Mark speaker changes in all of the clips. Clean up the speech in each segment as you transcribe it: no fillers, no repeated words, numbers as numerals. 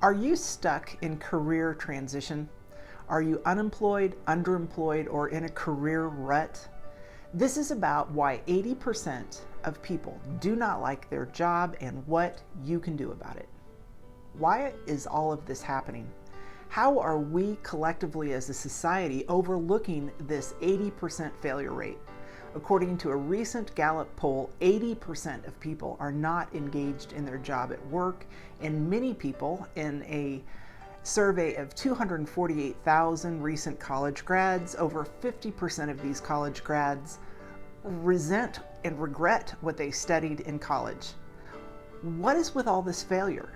Speaker 1: Are you stuck in career transition? Are you unemployed, underemployed, or in a career rut? This is about why 80% of people do not like their job and what you can do about it. Why is all of this happening? How are we collectively as a society overlooking this 80% failure rate? According to a recent Gallup poll, 80% of people are not engaged in their job at work, and many people, in a survey of 248,000 recent college grads, over 50% of these college grads resent and regret what they studied in college. What is with all this failure?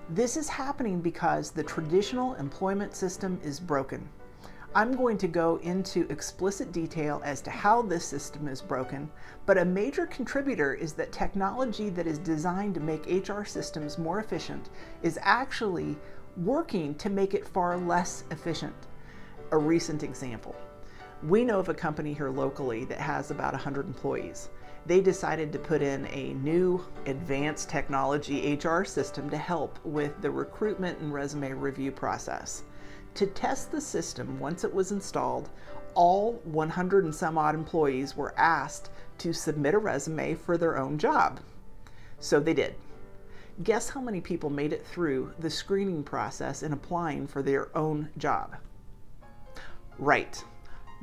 Speaker 1: This is happening because the traditional employment system is broken. I'm going to go into explicit detail as to how this system is broken, but a major contributor is that technology that is designed to make HR systems more efficient is actually working to make it far less efficient. A recent example. We know of a company here locally that has about 100 employees. They decided to put in a new advanced technology HR system to help with the recruitment and resume review process. To test the system, once it was installed, all 100 and some odd employees were asked to submit a resume for their own job. So they did. Guess how many people made it through the screening process in applying for their own job? Right,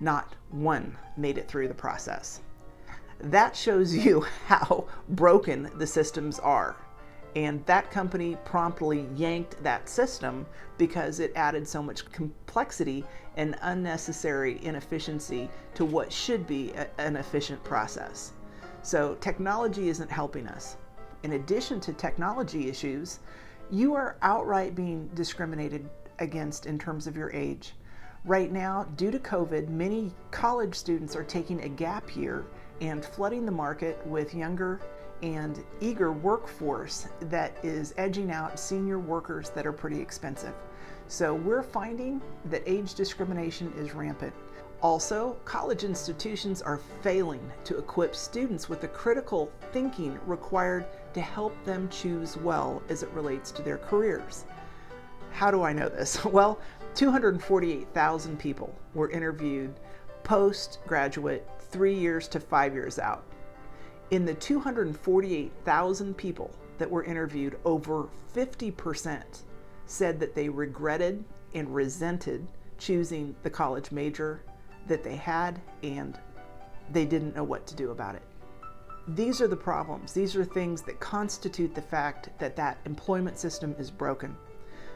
Speaker 1: not one made it through the process. That shows you how broken the systems are. And that company promptly yanked that system because it added so much complexity and unnecessary inefficiency to what should be an efficient process. So technology isn't helping us. In addition to technology issues, you are outright being discriminated against in terms of your age. Right now, due to COVID, many college students are taking a gap year and flooding the market with younger and eager workforce that is edging out senior workers that are pretty expensive. So we're finding that age discrimination is rampant. Also, college institutions are failing to equip students with the critical thinking required to help them choose well as it relates to their careers. How do I know this? Well, 248,000 people were interviewed postgraduate 3 years to 5 years out. In the 248,000 people that were interviewed, over 50% said that they regretted and resented choosing the college major that they had, and they didn't know what to do about it. These are the problems. These are things that constitute the fact that that employment system is broken.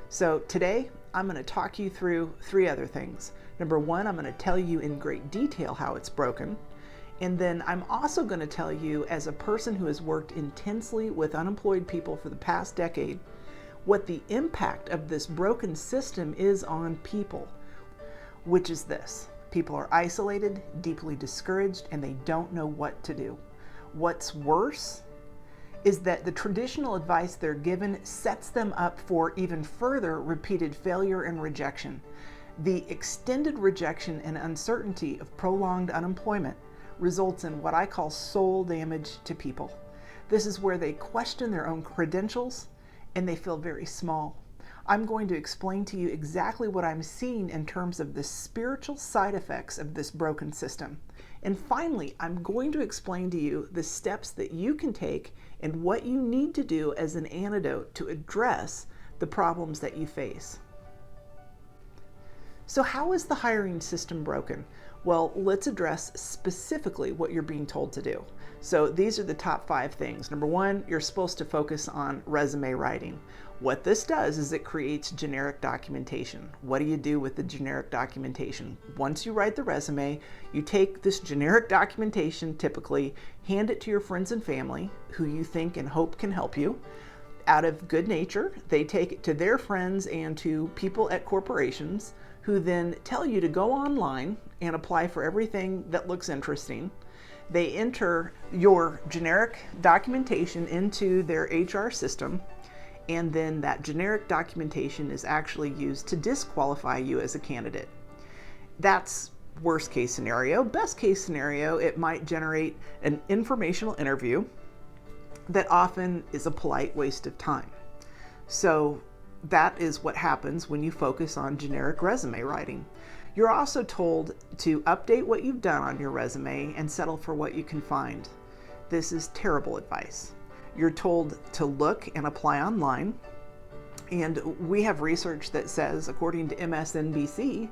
Speaker 1: So today, I'm going to talk you through 3 other things. Number 1, I'm going to tell you in great detail how it's broken. And then I'm also going to tell you, as a person who has worked intensely with unemployed people for the past decade, what the impact of this broken system is on people, which is this. People are isolated, deeply discouraged, and they don't know what to do. What's worse is that the traditional advice they're given sets them up for even further repeated failure and rejection. The extended rejection and uncertainty of prolonged unemployment results in what I call soul damage to people. This is where they question their own credentials and they feel very small. I'm going to explain to you exactly what I'm seeing in terms of the spiritual side effects of this broken system. And finally, I'm going to explain to you the steps that you can take and what you need to do as an antidote to address the problems that you face. So how is the hiring system broken? Well, let's address specifically what you're being told to do. So these are the top 5 things. Number 1, you're supposed to focus on resume writing. What this does is it creates generic documentation. What do you do with the generic documentation? Once you write the resume, you take this generic documentation, typically hand it to your friends and family who you think and hope can help you. Out of good nature, they take it to their friends and to people at corporations who then tell you to go online and apply for everything that looks interesting. They enter your generic documentation into their HR system, and then that generic documentation is actually used to disqualify you as a candidate. That's worst case scenario. Best case scenario, it might generate an informational interview that often is a polite waste of time. So That is what happens when you focus on generic resume writing. You're also told to update what you've done on your resume and settle for what you can find. This is terrible advice. You're told to look and apply online. And we have research that says, according to MSNBC,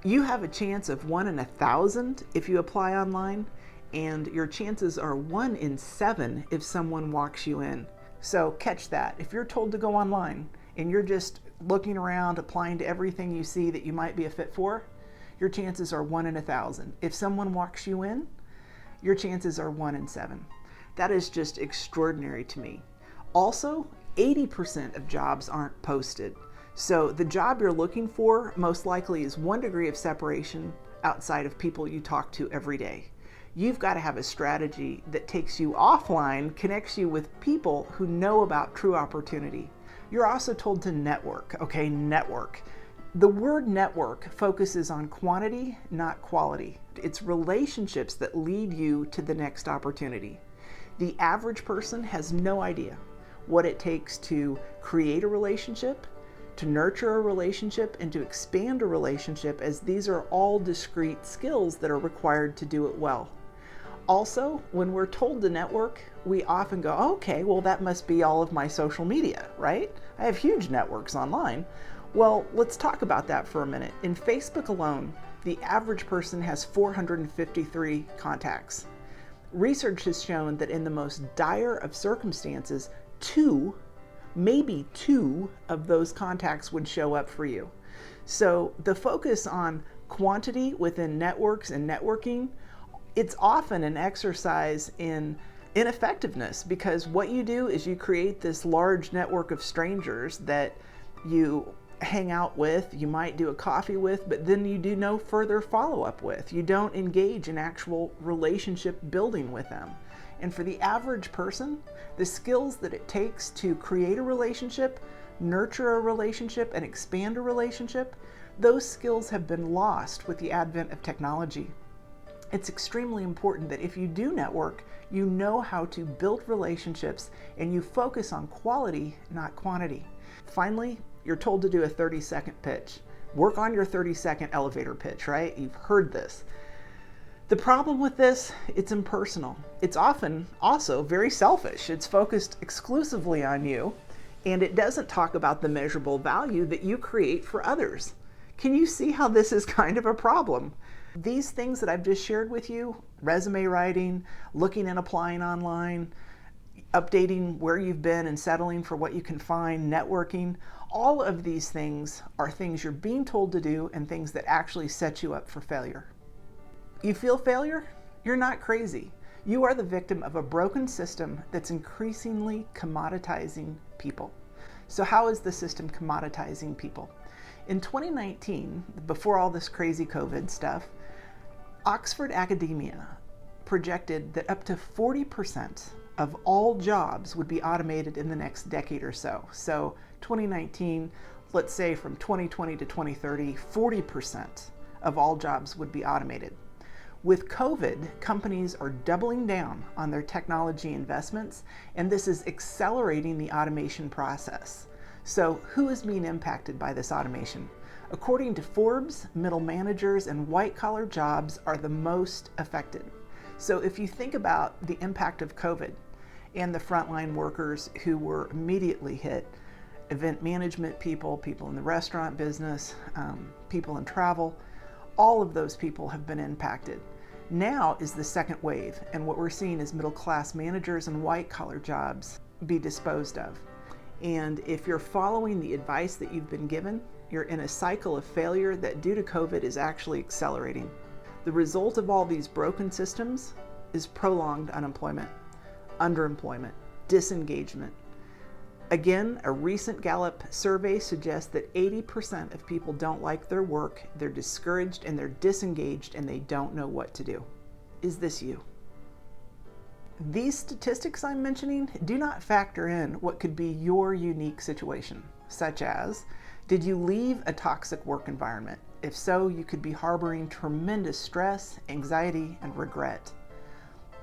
Speaker 1: you have a chance of 1 in 1,000 if you apply online, and your chances are 1 in 7 if someone walks you in. So catch that. If you're told to go online and you're just looking around, applying to everything you see that you might be a fit for, your chances are 1 in 1,000. If someone walks you in, your chances are 1 in 7. That is just extraordinary to me. Also, 80% of jobs aren't posted. So the job you're looking for most likely is 1 degree of separation outside of people you talk to every day. You've got to have a strategy that takes you offline, connects you with people who know about true opportunity. You're also told to network, okay? Network. The word network focuses on quantity, not quality. It's relationships that lead you to the next opportunity. The average person has no idea what it takes to create a relationship, to nurture a relationship, and to expand a relationship, as these are all discrete skills that are required to do it well. Also, when we're told to network, we often go, okay, well, that must be all of my social media, right? I have huge networks online. Well, let's talk about that for a minute. In Facebook alone, the average person has 453 contacts. Research has shown that in the most dire of circumstances, maybe two of those contacts would show up for you. So the focus on quantity within networks and networking, it's often an exercise in ineffectiveness, because what you do is you create this large network of strangers that you hang out with, you might do a coffee with, but then you do no further follow-up with. You don't engage in actual relationship building with them. And for the average person, the skills that it takes to create a relationship, nurture a relationship, and expand a relationship, those skills have been lost with the advent of technology. It's extremely important that if you do network, you know how to build relationships and you focus on quality, not quantity. Finally, you're told to do a 30-second pitch. Work on your 30-second elevator pitch, right? You've heard this. The problem with this, it's impersonal. It's often also very selfish. It's focused exclusively on you, and it doesn't talk about the measurable value that you create for others. Can you see how this is kind of a problem? These things that I've just shared with you, resume writing, looking and applying online, updating where you've been and settling for what you can find, networking, all of these things are things you're being told to do and things that actually set you up for failure. You feel failure? You're not crazy. You are the victim of a broken system that's increasingly commoditizing people. So how is the system commoditizing people? In 2019, before all this crazy COVID stuff, Oxford Academia projected that up to 40% of all jobs would be automated in the next decade or so. So 2019, let's say from 2020 to 2030, 40% of all jobs would be automated. With COVID, companies are doubling down on their technology investments, and this is accelerating the automation process. So who is being impacted by this automation? According to Forbes, middle managers and white-collar jobs are the most affected. So if you think about the impact of COVID and the frontline workers who were immediately hit, event management people, people in the restaurant business, people in travel, all of those people have been impacted. Now is the second wave, and what we're seeing is middle-class managers and white-collar jobs be disposed of. And if you're following the advice that you've been given, you're in a cycle of failure that due to COVID is actually accelerating. The result of all these broken systems is prolonged unemployment, underemployment, disengagement. Again, a recent Gallup survey suggests that 80% of people don't like their work, they're discouraged and they're disengaged and they don't know what to do. Is this you? These statistics I'm mentioning do not factor in what could be your unique situation, such as, did you leave a toxic work environment? If so, you could be harboring tremendous stress, anxiety, and regret.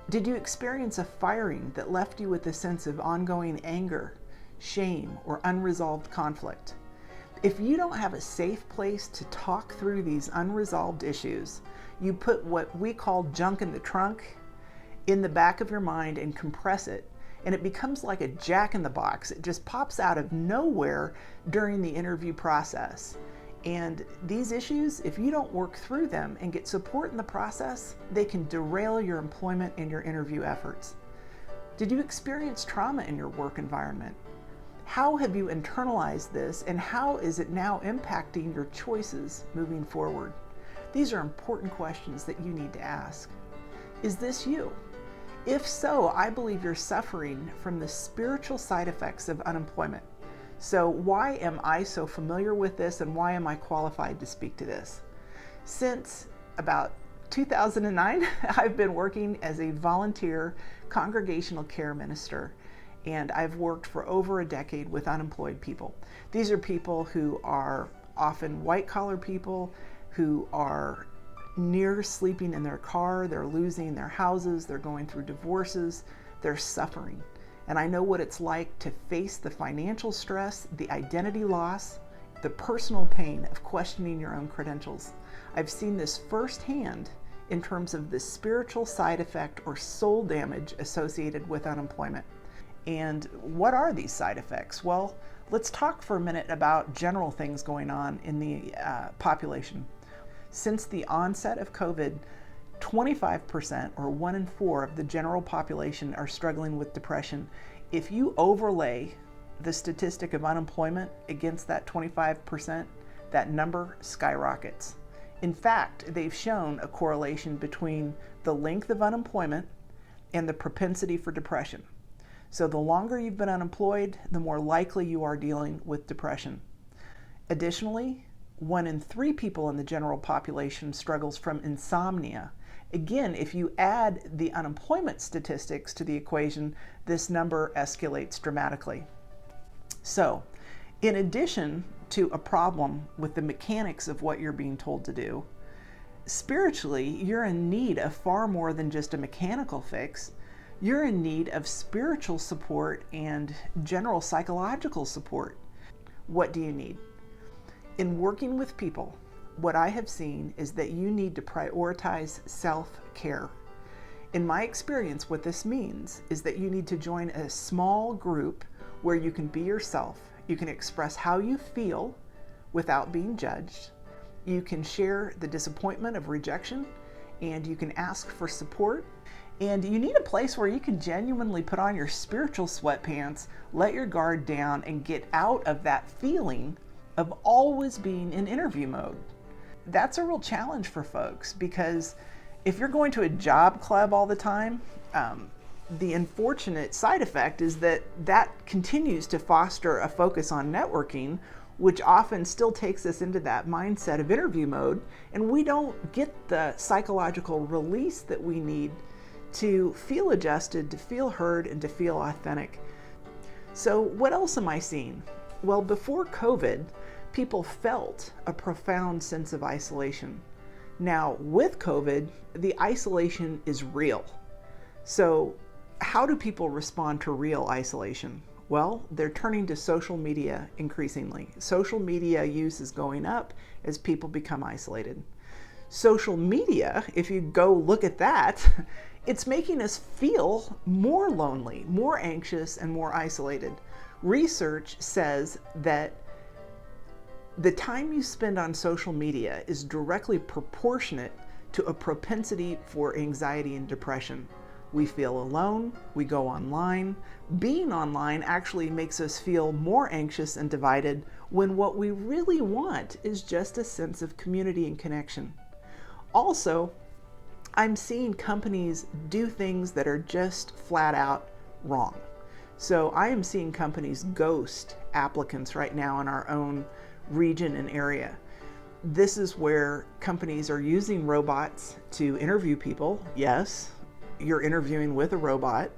Speaker 1: Did you experience a firing that left you with a sense of ongoing anger, shame, or unresolved conflict. If you don't have a safe place to talk through these unresolved issues, you put what we call junk in the trunk in the back of your mind and compress it, and it becomes like a jack in the box. It just pops out of nowhere during the interview process. And these issues, if you don't work through them and get support in the process, they can derail your employment and your interview efforts. Did you experience trauma in your work environment? How have you internalized this, and how is it now impacting your choices moving forward? These are important questions that you need to ask. Is this you? If so, I believe you're suffering from the spiritual side effects of unemployment. So why am I so familiar with this, and why am I qualified to speak to this? Since about 2009, I've been working as a volunteer congregational care minister, and I've worked for over a decade with unemployed people. These are people who are often white-collar people who are near sleeping in their car, they're losing their houses, they're going through divorces, they're suffering. And I know what it's like to face the financial stress, the identity loss, the personal pain of questioning your own credentials. I've seen this firsthand in terms of the spiritual side effect or soul damage associated with unemployment. And what are these side effects? Well, let's talk for a minute about general things going on in the population. Since the onset of COVID, 25% or 1 in 4 of the general population are struggling with depression. If you overlay the statistic of unemployment against that 25%, that number skyrockets. In fact, they've shown a correlation between the length of unemployment and the propensity for depression. So the longer you've been unemployed, the more likely you are dealing with depression. Additionally, 1 in 3 people in the general population struggles from insomnia. Again, if you add the unemployment statistics to the equation, this number escalates dramatically. So, in addition to a problem with the mechanics of what you're being told to do, spiritually, you're in need of far more than just a mechanical fix. You're in need of spiritual support and general psychological support. What do you need? In working with people, what I have seen is that you need to prioritize self-care. In my experience, what this means is that you need to join a small group where you can be yourself. You can express how you feel without being judged. You can share the disappointment of rejection, and you can ask for support. And you need a place where you can genuinely put on your spiritual sweatpants, let your guard down, and get out of that feeling of always being in interview mode. That's a real challenge for folks, because if you're going to a job club all the time, the unfortunate side effect is that that continues to foster a focus on networking, which often still takes us into that mindset of interview mode, and we don't get the psychological release that we need to feel adjusted, to feel heard, and to feel authentic. So what else am I seeing? Well, before COVID, people felt a profound sense of isolation. Now, with COVID, the isolation is real. So how do people respond to real isolation? Well, they're turning to social media increasingly. Social media use is going up as people become isolated. Social media, if you go look at that, it's making us feel more lonely, more anxious, and more isolated. Research says that the time you spend on social media is directly proportionate to a propensity for anxiety and depression. We feel alone, we go online. Being online actually makes us feel more anxious and divided, when what we really want is just a sense of community and connection. Also, I'm seeing companies do things that are just flat out wrong. So I am seeing companies ghost applicants right now in our own region and area. This is where companies are using robots to interview people. Yes, you're interviewing with a robot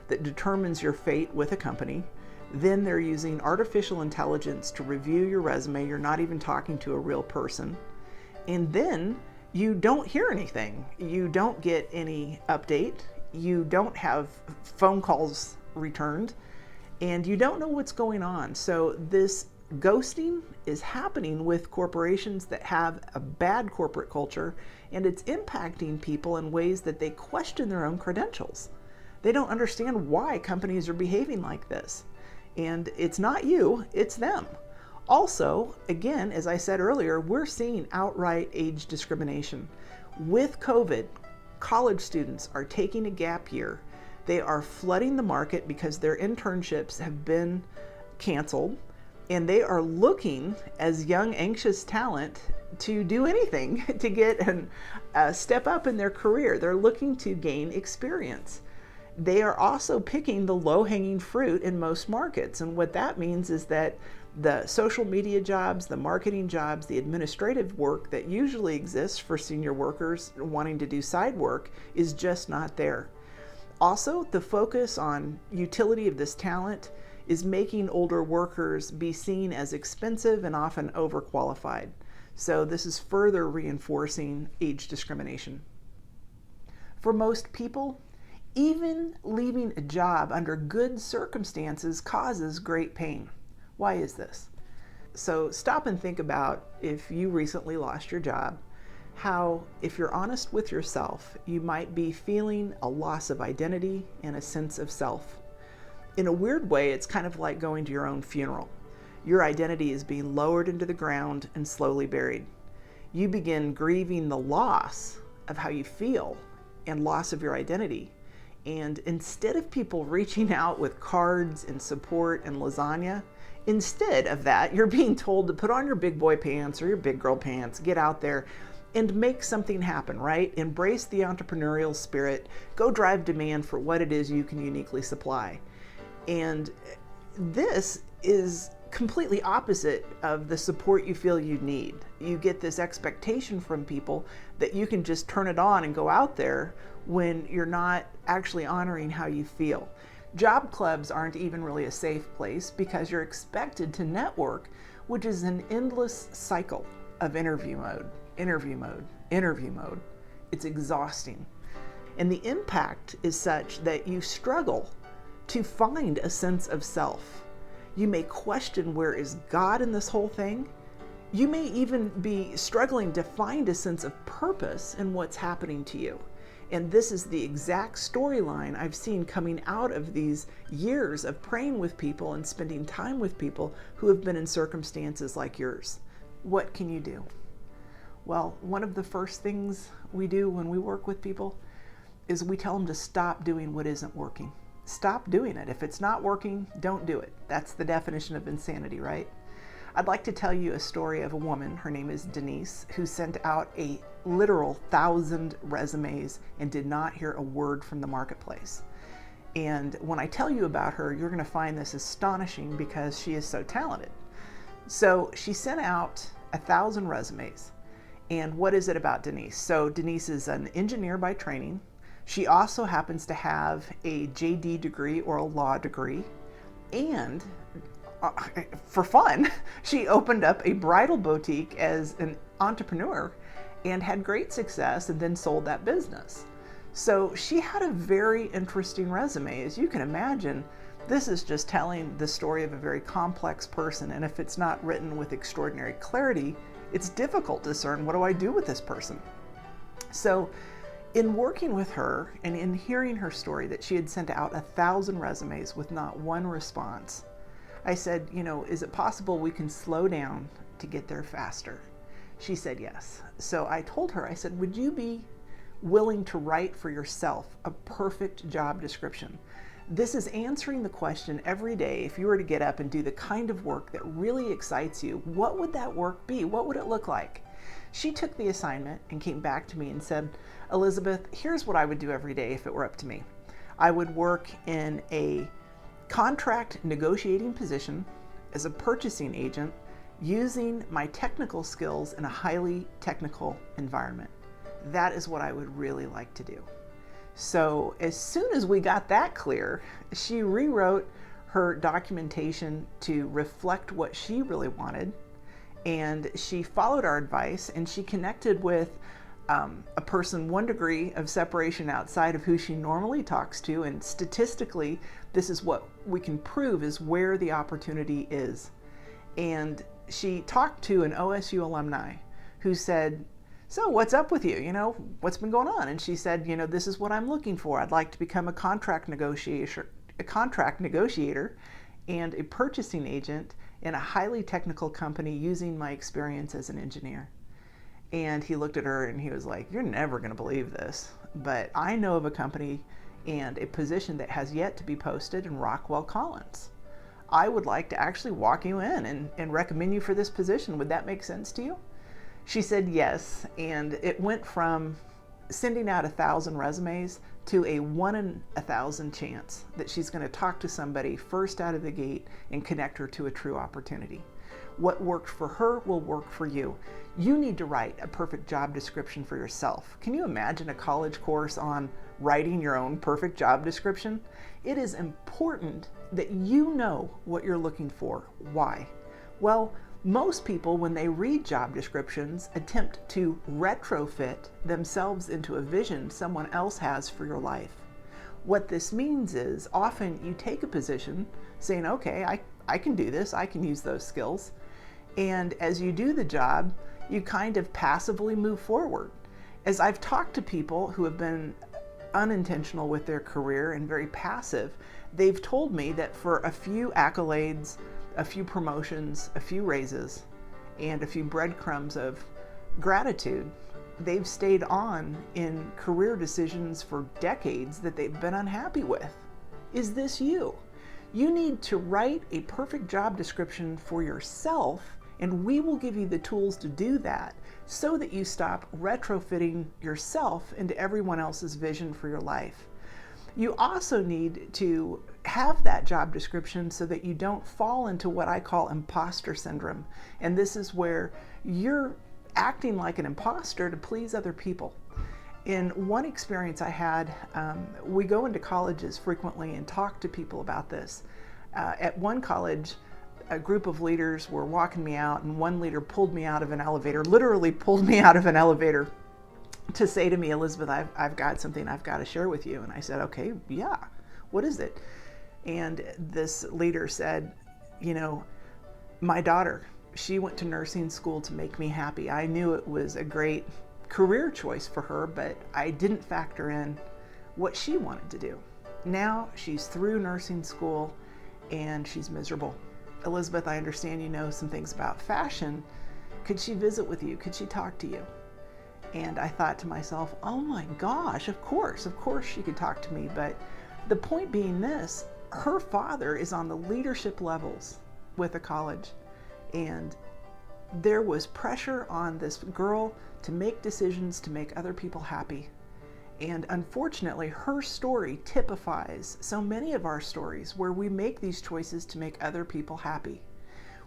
Speaker 1: that determines your fate with a company. Then they're using artificial intelligence to review your resume. You're not even talking to a real person. And then you don't hear anything. You don't get any update. You don't have phone calls returned. and you don't know what's going on. So this ghosting is happening with corporations that have a bad corporate culture, and it's impacting people in ways that they question their own credentials. They don't understand why companies are behaving like this. And it's not you, it's them. Also, again, as I said earlier, we're seeing outright age discrimination. With COVID, college students are taking a gap year. They are flooding the market because their internships have been canceled, and they are looking as young, anxious talent to do anything to get a step up in their career. They're looking to gain experience. They are also picking the low-hanging fruit in most markets. And what that means is that the social media jobs, the marketing jobs, the administrative work that usually exists for senior workers wanting to do side work is just not there. Also, the focus on utility of this talent is making older workers be seen as expensive and often overqualified. So this is further reinforcing age discrimination. For most people, even leaving a job under good circumstances causes great pain. Why is this? So stop and think about, if you recently lost your job, how, if you're honest with yourself, you might be feeling a loss of identity and a sense of self. In a weird way, it's kind of like going to your own funeral. Your identity is being lowered into the ground and slowly buried. You begin grieving the loss of how you feel and loss of your identity. And instead of people reaching out with cards and support and lasagna, instead of that, you're being told to put on your big boy pants or your big girl pants, get out there and make something happen, right? Embrace the entrepreneurial spirit, go drive demand for what it is you can uniquely supply. And this is completely opposite of the support you feel you need. You get this expectation from people that you can just turn it on and go out there when you're not actually honoring how you feel. Job clubs aren't even really a safe place because you're expected to network, which is an endless cycle of interview mode. It's exhausting. And the impact is such that you struggle to find a sense of self. You may question, where is God in this whole thing? You may even be struggling to find a sense of purpose in what's happening to you. And this is the exact storyline I've seen coming out of these years of praying with people and spending time with people who have been in circumstances like yours. What can you do? Well, one of the first things we do when we work with people is we tell them to stop doing what isn't working. Stop doing it. If it's not working, don't do it. That's the definition of insanity, right? I'd like to tell you a story of a woman, her name is Denise, who sent out a literal 1,000 resumes and did not hear a word from the marketplace. And when I tell you about her, you're going to find this astonishing because she is so talented. So she sent out 1,000 resumes. And what is it about Denise? So Denise is an engineer by training. She also happens to have a JD degree or a law degree. And for fun, she opened up a bridal boutique as an entrepreneur and had great success and then sold that business. So she had a very interesting resume. As you can imagine, this is just telling the story of a very complex person. And if it's not written with extraordinary clarity, it's difficult to discern, what do I do with this person? So in working with her and in hearing her story that she had sent out 1,000 resumes with not one response, I said, is it possible we can slow down to get there faster? She said yes. So I told her, I said, would you be willing to write for yourself a perfect job description? This is answering the question every day, if you were to get up and do the kind of work that really excites you, what would that work be? What would it look like? She took the assignment and came back to me and said, Elizabeth, here's what I would do every day if it were up to me. I would work in a contract negotiating position as a purchasing agent using my technical skills in a highly technical environment. That is what I would really like to do. So as soon as we got that clear, she rewrote her documentation to reflect what she really wanted. And she followed our advice and she connected with a person 1 degree of separation outside of who she normally talks to, and statistically, this is what we can prove is where the opportunity is. And she talked to an OSU alumni who said, "So what's up with you? What's been going on?" And she said, "This is what I'm looking for. I'd like to become a contract negotiator and a purchasing agent in a highly technical company using my experience as an engineer." And he looked at her and he was like, "You're never going to believe this, but I know of a company and a position that has yet to be posted in Rockwell Collins. I would like to actually walk you in and recommend you for this position. Would that make sense to you?" She said yes, and it went from sending out 1,000 resumes to a 1 in 1,000 chance that she's going to talk to somebody first out of the gate and connect her to a true opportunity. What worked for her will work for you. You need to write a perfect job description for yourself. Can you imagine a college course on writing your own perfect job description? It is important that you know what you're looking for. Why? Well, most people, when they read job descriptions, attempt to retrofit themselves into a vision someone else has for your life. What this means is often you take a position saying, "Okay, I can do this, I can use those skills." And as you do the job, you kind of passively move forward. As I've talked to people who have been unintentional with their career and very passive, they've told me that for a few accolades, a few promotions, a few raises, and a few breadcrumbs of gratitude, they've stayed on in career decisions for decades that they've been unhappy with. Is this you? You need to write a perfect job description for yourself, and we will give you the tools to do that so that you stop retrofitting yourself into everyone else's vision for your life. You also need to have that job description so that you don't fall into what I call imposter syndrome. And this is where you're acting like an imposter to please other people. In one experience I had, we go into colleges frequently and talk to people about this. At one college, a group of leaders were walking me out, and one leader pulled me out of an elevator, literally pulled me out of an elevator to say to me, "Elizabeth, I've got something I've got to share with you." And I said, "Okay, yeah, what is it?" And this leader said, "My daughter, she went to nursing school to make me happy. I knew it was a great career choice for her, but I didn't factor in what she wanted to do. Now she's through nursing school and she's miserable. Elizabeth, I understand you know some things about fashion. Could she visit with you? Could she talk to you?" And I thought to myself, oh my gosh, of course she could talk to me. But the point being this, her father is on the leadership levels with a college, and there was pressure on this girl to make decisions to make other people happy. And unfortunately, her story typifies so many of our stories where we make these choices to make other people happy.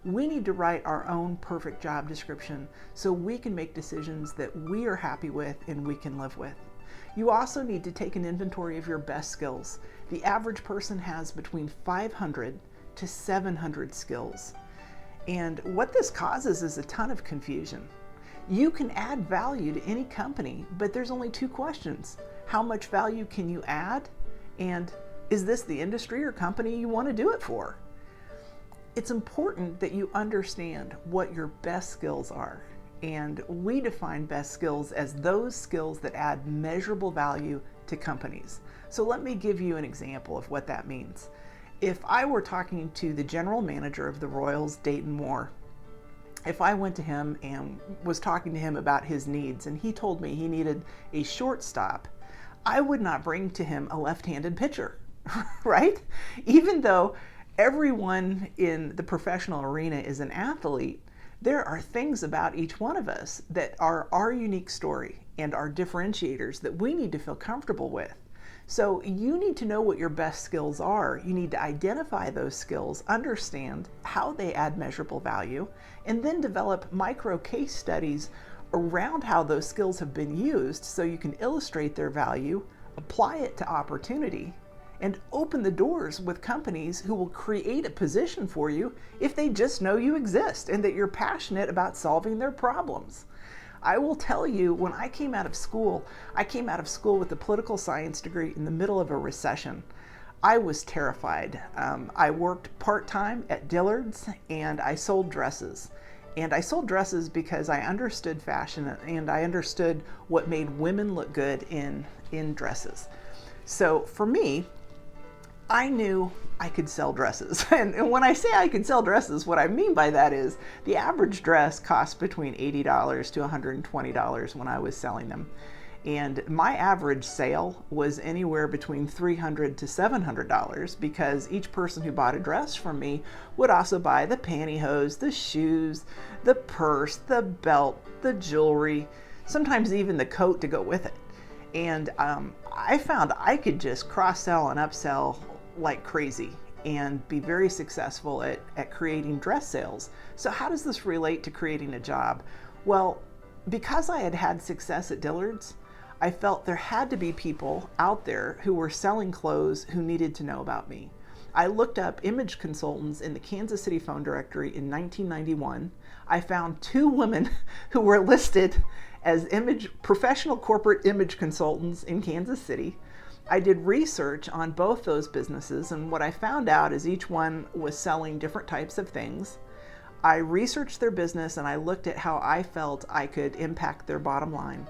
Speaker 1: We need to write our own perfect job description so we can make decisions that we are happy with and we can live with. You also need to take an inventory of your best skills. The average person has between 500 to 700 skills. And what this causes is a ton of confusion. You can add value to any company, but there's only 2 questions. How much value can you add? And is this the industry or company you want to do it for? It's important that you understand what your best skills are. And we define best skills as those skills that add measurable value to companies. So let me give you an example of what that means. If I were talking to the general manager of the Royals, Dayton Moore, if I went to him and was talking to him about his needs and he told me he needed a shortstop, I would not bring to him a left-handed pitcher, right? Even though everyone in the professional arena is an athlete, there are things about each one of us that are our unique story and our differentiators that we need to feel comfortable with. So you need to know what your best skills are. You need to identify those skills, understand how they add measurable value, and then develop micro case studies around how those skills have been used so you can illustrate their value, apply it to opportunity, and open the doors with companies who will create a position for you if they just know you exist and that you're passionate about solving their problems. I will tell you, when I came out of school with a political science degree in the middle of a recession. I was terrified. I worked part-time at Dillard's and I sold dresses. And I sold dresses because I understood fashion and I understood what made women look good in dresses. So for me, I knew I could sell dresses. And when I say I could sell dresses, what I mean by that is the average dress cost between $80 to $120 when I was selling them. And my average sale was anywhere between $300 to $700 because each person who bought a dress from me would also buy the pantyhose, the shoes, the purse, the belt, the jewelry, sometimes even the coat to go with it. And I found I could just cross-sell and upsell like crazy and be very successful at creating dress sales. So how does this relate to creating a job? Well, because I had had success at Dillard's, I felt there had to be people out there who were selling clothes who needed to know about me. I looked up image consultants in the Kansas City phone directory in 1991. I found 2 women who were listed as professional corporate image consultants in Kansas City. I did research on both those businesses, and what I found out is each one was selling different types of things. I researched their business and I looked at how I felt I could impact their bottom line.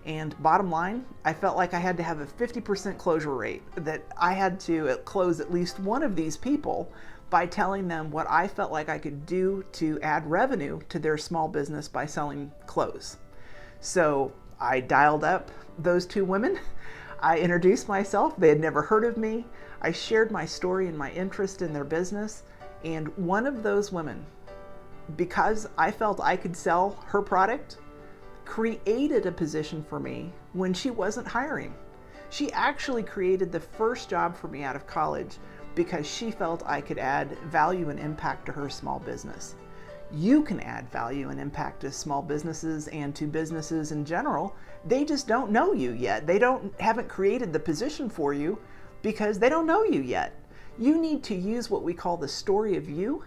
Speaker 1: And bottom line, I felt like I had to have a 50% closure rate, that I had to close at least one of these people by telling them what I felt like I could do to add revenue to their small business by selling clothes. So I dialed up those 2 women. I introduced myself. They had never heard of me. I shared my story and my interest in their business. And one of those women, because I felt I could sell her product, created a position for me when she wasn't hiring. She actually created the first job for me out of college because she felt I could add value and impact to her small business. You can add value and impact to small businesses and to businesses in general. They just don't know you yet. They haven't created the position for you because they don't know you yet. You need to use what we call the story of you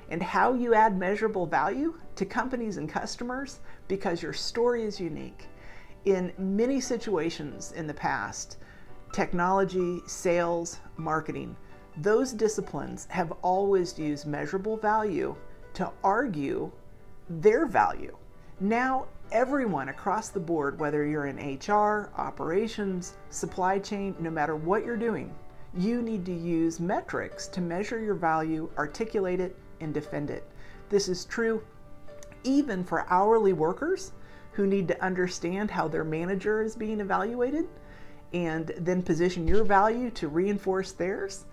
Speaker 1: and how you add measurable value to companies and customers because your story is unique. In many situations in the past, technology, sales, marketing, those disciplines have always used measurable value to argue their value. Now, everyone across the board, whether you're in HR, operations, supply chain, no matter what you're doing, you need to use metrics to measure your value, articulate it, and defend it. This is true even for hourly workers who need to understand how their manager is being evaluated and then position your value to reinforce theirs.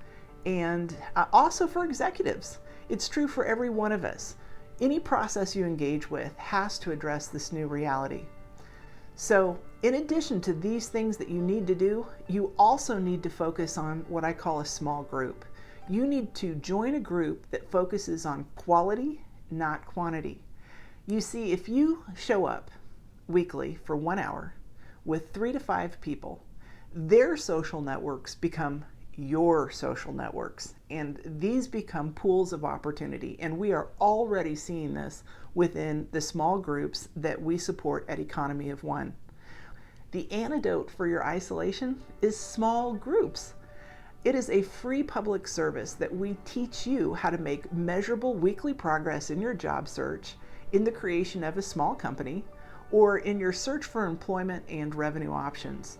Speaker 1: And also for executives. It's true for every one of us. Any process you engage with has to address this new reality. So in addition to these things that you need to do, you also need to focus on what I call a small group. You need to join a group that focuses on quality, not quantity. You see, if you show up weekly for 1 hour with 3 to 5 people, their social networks become your social networks, and these become pools of opportunity. And we are already seeing this within the small groups that we support at Economy of One. The antidote for your isolation is small groups. It is a free public service that we teach you how to make measurable weekly progress in your job search, in the creation of a small company, or in your search for employment and revenue options.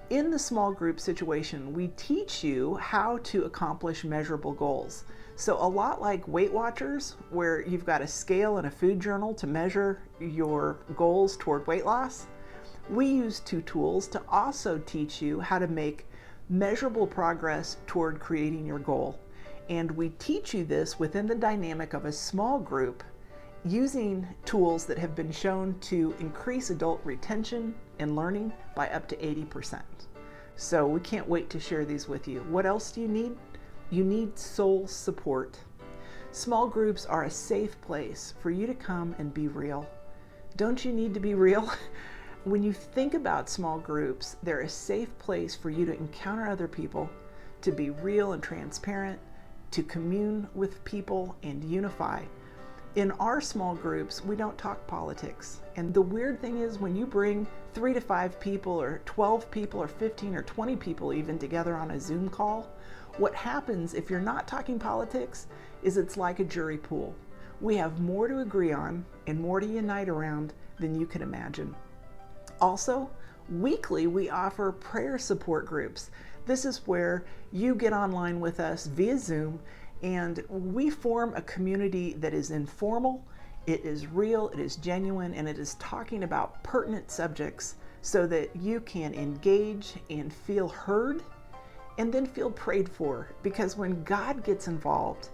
Speaker 1: In the small group situation, we teach you how to accomplish measurable goals. So a lot like Weight Watchers, where you've got a scale and a food journal to measure your goals toward weight loss, we use 2 tools to also teach you how to make measurable progress toward creating your goal. And we teach you this within the dynamic of a small group using tools that have been shown to increase adult retention and learning by up to 80%. So we can't wait to share these with you. What else do you need? You need soul support. Small groups are a safe place for you to come and be real. Don't you need to be real? When you think about small groups, they're a safe place for you to encounter other people, to be real and transparent, to commune with people and unify. In our small groups, we don't talk politics. And the weird thing is, when you bring 3 to 5 people or 12 people or 15 or 20 people even together on a Zoom call, what happens if you're not talking politics is it's like a jury pool. We have more to agree on and more to unite around than you can imagine. Also, weekly we offer prayer support groups. This is where you get online with us via Zoom, and we form a community that is informal, it is real, it is genuine, and it is talking about pertinent subjects so that you can engage and feel heard and then feel prayed for. Because when God gets involved,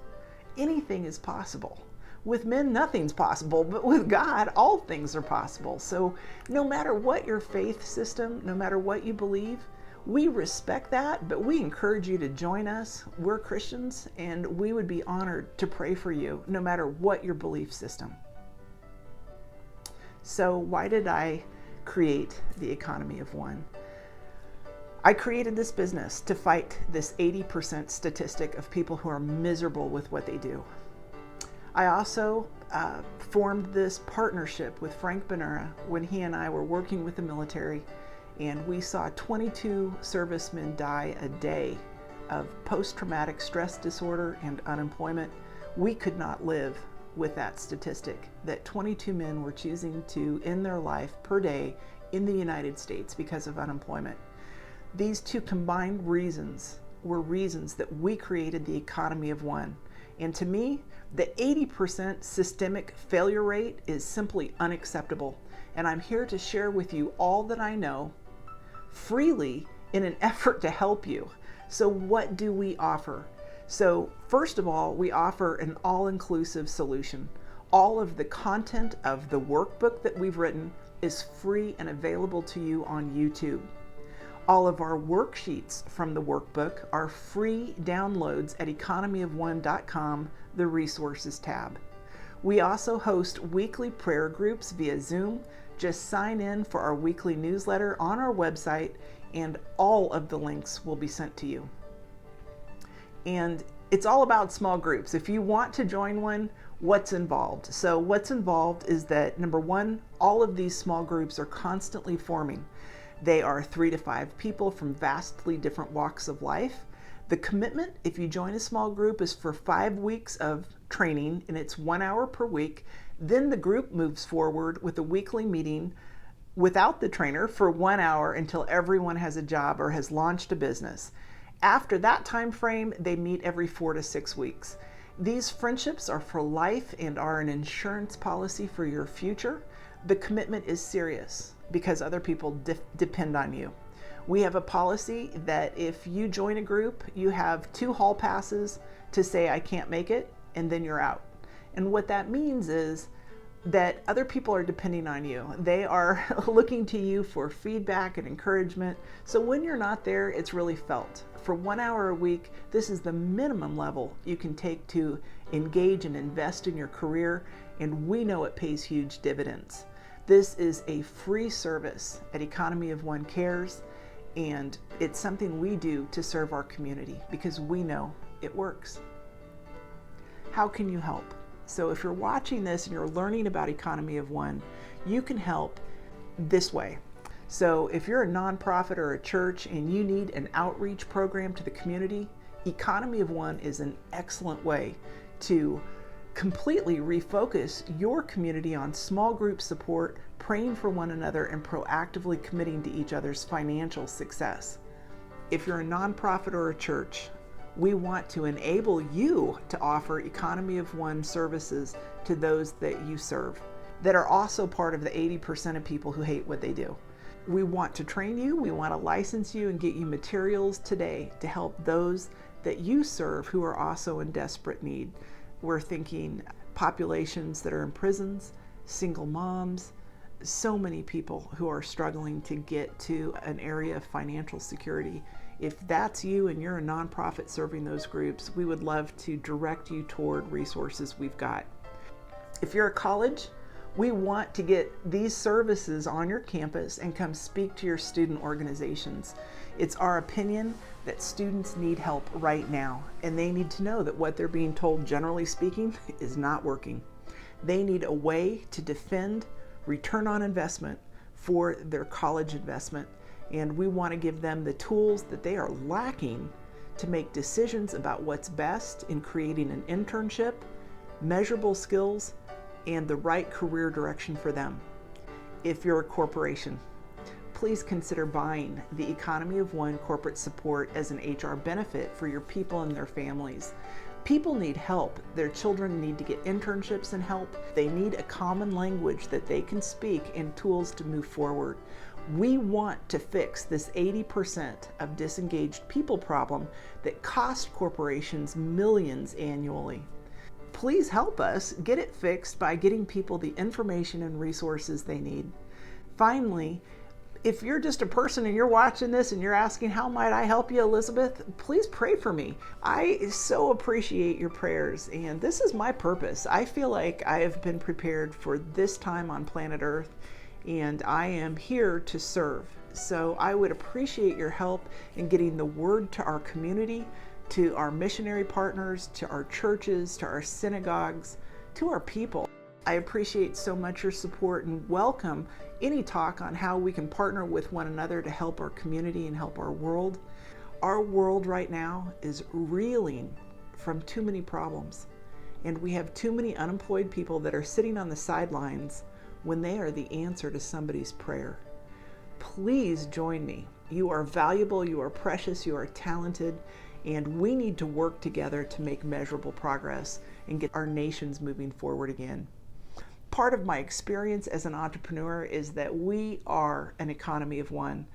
Speaker 1: anything is possible. With men, nothing's possible, but with God, all things are possible. So no matter what your faith system, no matter what you believe, we respect that, but we encourage you to join us. We're Christians, and we would be honored to pray for you, no matter what your belief system. So why did I create the Economy of One? I created this business to fight this 80% statistic of people who are miserable with what they do. I also formed this partnership with Frank Benura when he and I were working with the military, and we saw 22 servicemen die a day of post-traumatic stress disorder and unemployment. We could not live with that statistic, that 22 men were choosing to end their life per day in the United States because of unemployment. These two combined reasons were reasons that we created the Economy of One. And to me, the 80% systemic failure rate is simply unacceptable. And I'm here to share with you all that I know freely in an effort to help you. So what do we offer? So first of all, we offer an all-inclusive solution. All of the content of the workbook that we've written is free and available to you on YouTube. All of our worksheets from the workbook are free downloads at economyofone.com, the resources tab. We also host weekly prayer groups via Zoom. Just sign in for our weekly newsletter on our website, and all of the links will be sent to you. And it's all about small groups. If you want to join one, what's involved? So what's involved is that, number one, all of these small groups are constantly forming. They are 3 to 5 people from vastly different walks of life. The commitment, if you join a small group, is for 5 weeks of training, and it's 1 hour per week. Then the group moves forward with a weekly meeting without the trainer for 1 hour until everyone has a job or has launched a business. After that time frame, they meet every 4 to 6 weeks. These friendships are for life and are an insurance policy for your future. The commitment is serious because other people depend on you. We have a policy that if you join a group, you have 2 hall passes to say, I can't make it, and then you're out. And what that means is that other people are depending on you. They are looking to you for feedback and encouragement. So when you're not there, it's really felt. For 1 hour a week, this is the minimum level you can take to engage and invest in your career, and we know it pays huge dividends. This is a free service at Economy of One Cares, and it's something we do to serve our community because we know it works. How can you help? So if you're watching this and you're learning about Economy of One, you can help this way. So if you're a nonprofit or a church and you need an outreach program to the community, Economy of One is an excellent way to completely refocus your community on small group support, praying for one another, and proactively committing to each other's financial success. If you're a nonprofit or a church, we want to enable you to offer Economy of One services to those that you serve that are also part of the 80% of people who hate what they do. We want to train you, we want to license you and get you materials today to help those that you serve who are also in desperate need. We're thinking populations that are in prisons, single moms, so many people who are struggling to get to an area of financial security. If that's you and you're a nonprofit serving those groups, we would love to direct you toward resources we've got. If you're a college, we want to get these services on your campus and come speak to your student organizations. It's our opinion that students need help right now, and they need to know that what they're being told, generally speaking, is not working. They need a way to defend return on investment for their college investment, and we want to give them the tools that they are lacking to make decisions about what's best in creating an internship, measurable skills, and the right career direction for them. If you're a corporation, please consider buying the Economy of One corporate support as an HR benefit for your people and their families. People need help. Their children need to get internships and help. They need a common language that they can speak and tools to move forward. We want to fix this 80% of disengaged people problem that costs corporations millions annually. Please help us get it fixed by getting people the information and resources they need. Finally, if you're just a person and you're watching this and you're asking, how might I help you, Elizabeth? Please pray for me. I so appreciate your prayers, and this is my purpose. I feel like I have been prepared for this time on planet Earth, and I am here to serve. So I would appreciate your help in getting the word to our community, to our missionary partners, to our churches, to our synagogues, to our people. I appreciate so much your support and welcome any talk on how we can partner with one another to help our community and help our world. Our world right now is reeling from too many problems, and we have too many unemployed people that are sitting on the sidelines when they are the answer to somebody's prayer. Please join me. You are valuable, you are precious, you are talented, and we need to work together to make measurable progress and get our nations moving forward again. Part of my experience as an entrepreneur is that we are an economy of one.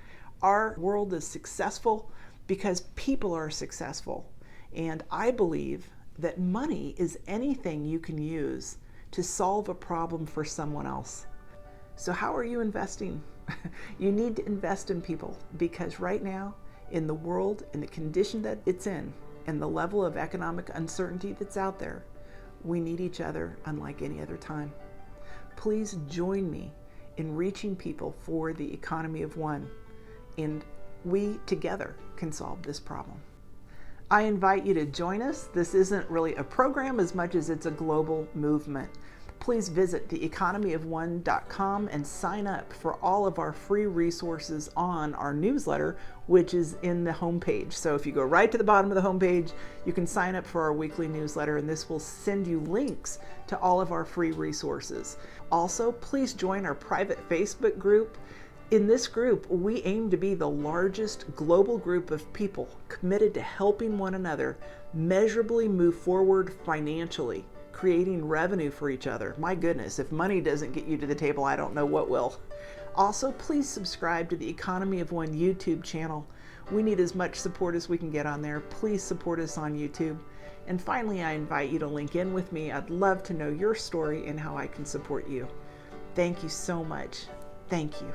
Speaker 1: Our world is successful because people are successful. And I believe that money is anything you can use to solve a problem for someone else. So how are you investing? You need to invest in people, because right now, in the world, in the condition that it's in, and the level of economic uncertainty that's out there, we need each other unlike any other time. Please join me in reaching people for the economy of one, and we together can solve this problem. I invite you to join us. This isn't really a program as much as it's a global movement. Please visit theeconomyofone.com and sign up for all of our free resources on our newsletter, which is in the homepage. So if you go right to the bottom of the homepage, you can sign up for our weekly newsletter, and this will send you links to all of our free resources. Also, please join our private Facebook group. In this group, we aim to be the largest global group of people committed to helping one another measurably move forward financially, creating revenue for each other. My goodness, if money doesn't get you to the table, I don't know what will. Also, please subscribe to the Economy of One YouTube channel. We need as much support as we can get on there. Please support us on YouTube. And finally, I invite you to link in with me. I'd love to know your story and how I can support you. Thank you so much. Thank you.